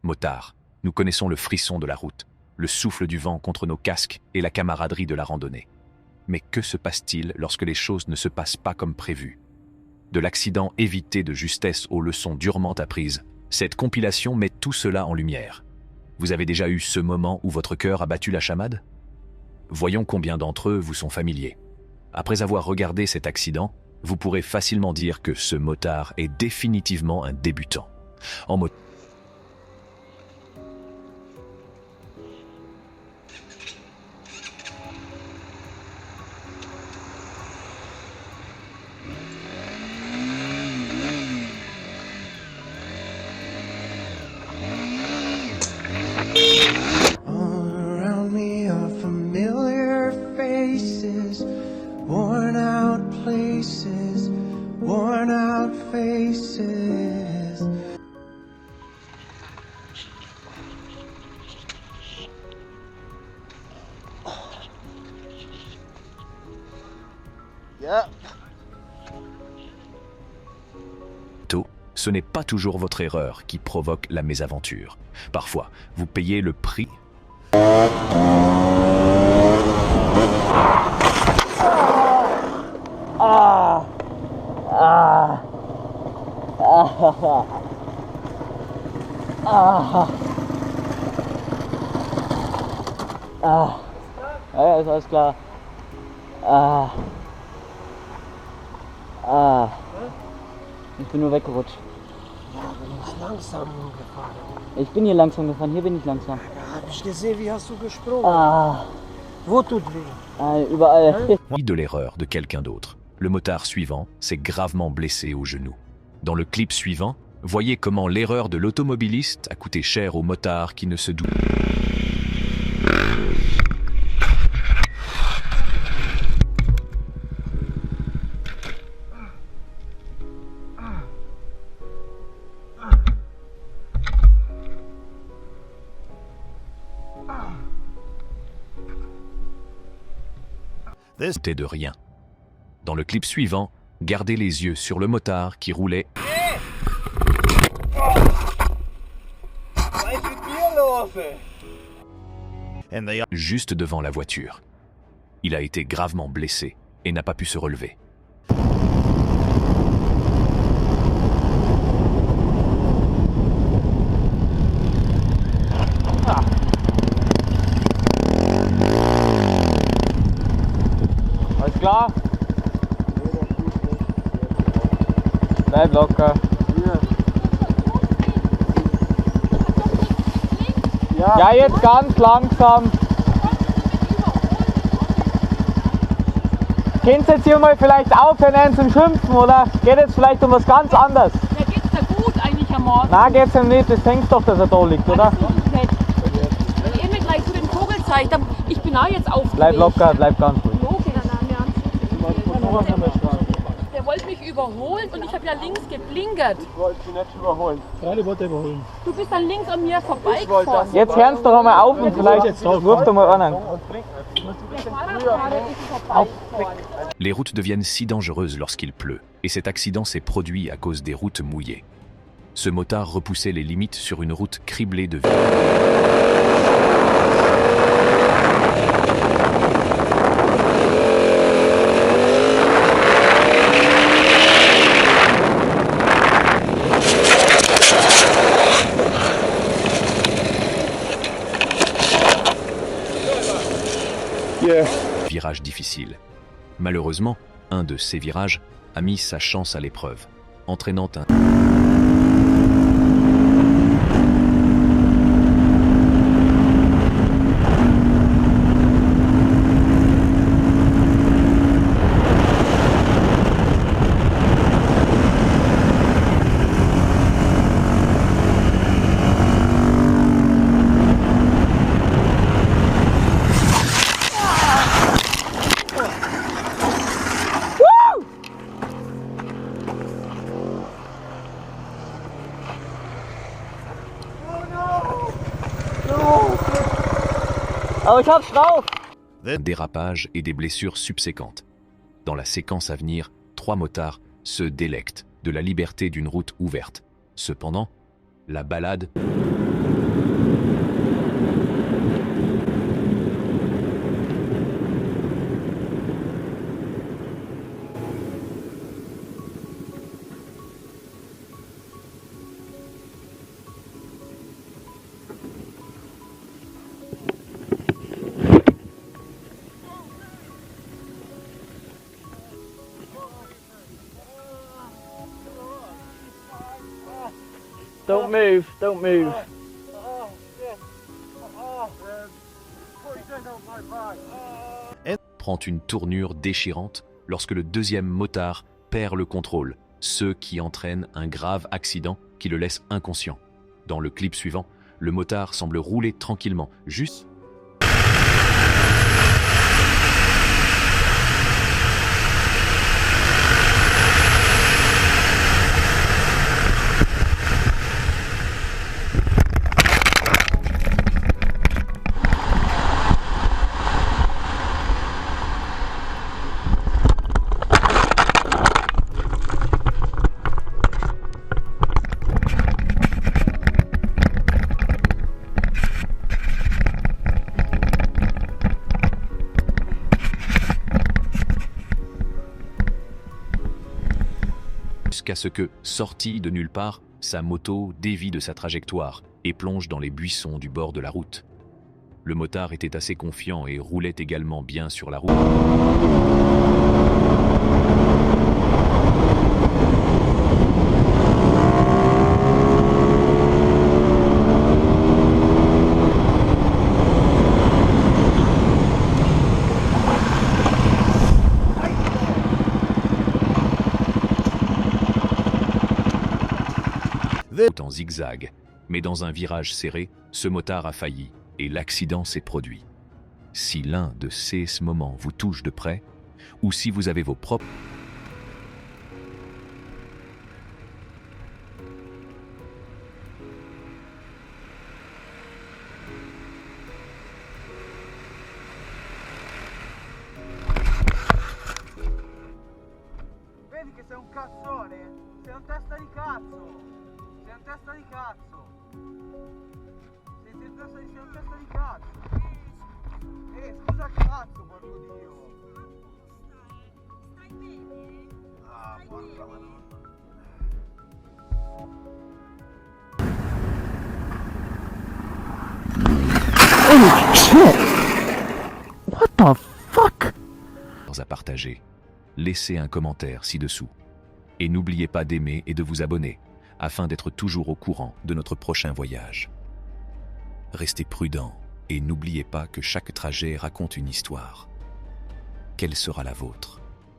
Motards, nous connaissons le frisson de la route, le souffle du vent contre nos casques et la camaraderie de la randonnée. Mais que se passe-t-il lorsque les choses ne se passent pas comme prévu? De l'accident évité de justesse aux leçons durement apprises, cette compilation met tout cela en lumière. Vous avez déjà eu ce moment où votre cœur a battu la chamade? Voyons combien d'entre eux vous sont familiers. Après avoir regardé cet accident, vous pourrez facilement dire que ce motard est définitivement un débutant. En mot... All around me are familiar faces, worn out places, worn out faces. Yeah. Ce n'est pas toujours votre erreur qui provoque la mésaventure. Parfois, vous payez le prix. Ja, ist alles klar. Ich bin nur weggerutscht. Du bist langsam gefahren. Ich bin hier langsam gefahren, hier bin ich langsam. Da hab ich gesehen, wie hast du gesprungen. Wo tut weh? Überall. De l'erreur de quelqu'un d'autre. Le motard suivant s'est gravement blessé au genou. Dans le clip suivant, voyez comment l'erreur de l'automobiliste a coûté cher au motard qui ne se doute. C'était de rien. Dans le clip suivant, gardez les yeux sur le motard qui roulait juste devant la voiture. Il a été gravement blessé et n'a pas pu se relever. Alles klar? Bleib locker. Ja, jetzt ganz langsam. Könnt ihr jetzt hier mal vielleicht aufhören zum Schimpfen, oder? Geht jetzt vielleicht um was ganz anderes? Ja, geht's da gut eigentlich am Morgen? Nein, geht's ihm nicht. Das denkst doch, dass er da liegt, oder? Alles gut, nett. Wenn ihr mir gleich so den Vogel zeigt, dann, ich bin auch jetzt aufgeregt. Bleib locker, bleib ganz ruhig. Logisch. Der wollte mich überholen und ich habe ja links geblinkert. Ich wollte sie nicht überholen. Gerade wollte er überholen. Du bist dann links an mir vorbeigefahren. Jetzt hören Sie doch einmal auf und vielleicht ruft er mal an. Der Fahrradfahrer ist vorbeigefahren. Les routes deviennent si dangereuses lorsqu'il pleut, et cet accident s'est produit à cause des routes mouillées. Ce motard repoussait les limites sur une route criblée de virages difficiles. Malheureusement, un de ces virages a mis sa chance à l'épreuve, entraînant un... Aber ich hab's drauf! Un dérapage et des blessures subséquentes. Dans la séquence à venir, 3 motards se délectent de la liberté d'une route ouverte. Cependant, la balade Don't move, don't move. Prend une tournure déchirante lorsque le deuxième motard perd le contrôle, ce qui entraîne un grave accident qui le laisse inconscient. Dans le clip suivant, le motard semble rouler tranquillement, juste... jusqu'à ce que, sorti de nulle part, sa moto dévie de sa trajectoire et plonge dans les buissons du bord de la route. Le motard était assez confiant et roulait également bien sur la route. En zigzag, mais dans un virage serré, ce motard a failli et l'accident s'est produit. Si l'un de ces moments vous touche de près, ou si vous avez vos propres... Vedi che sei un cazzone? Sei un testa di cazzo! Sei un testa di cazzo! Sei un testa di cazzo! Scusa cazzo, porco Dio! Stai bene? Ah, porca madonna! Oh shit! What the fuck? à partager. Laissez un commentaire ci-dessous. Et n'oubliez pas d'aimer et de vous abonner, afin d'être toujours au courant de notre prochain voyage. Restez prudents et n'oubliez pas que chaque trajet raconte une histoire. Quelle sera la vôtre ?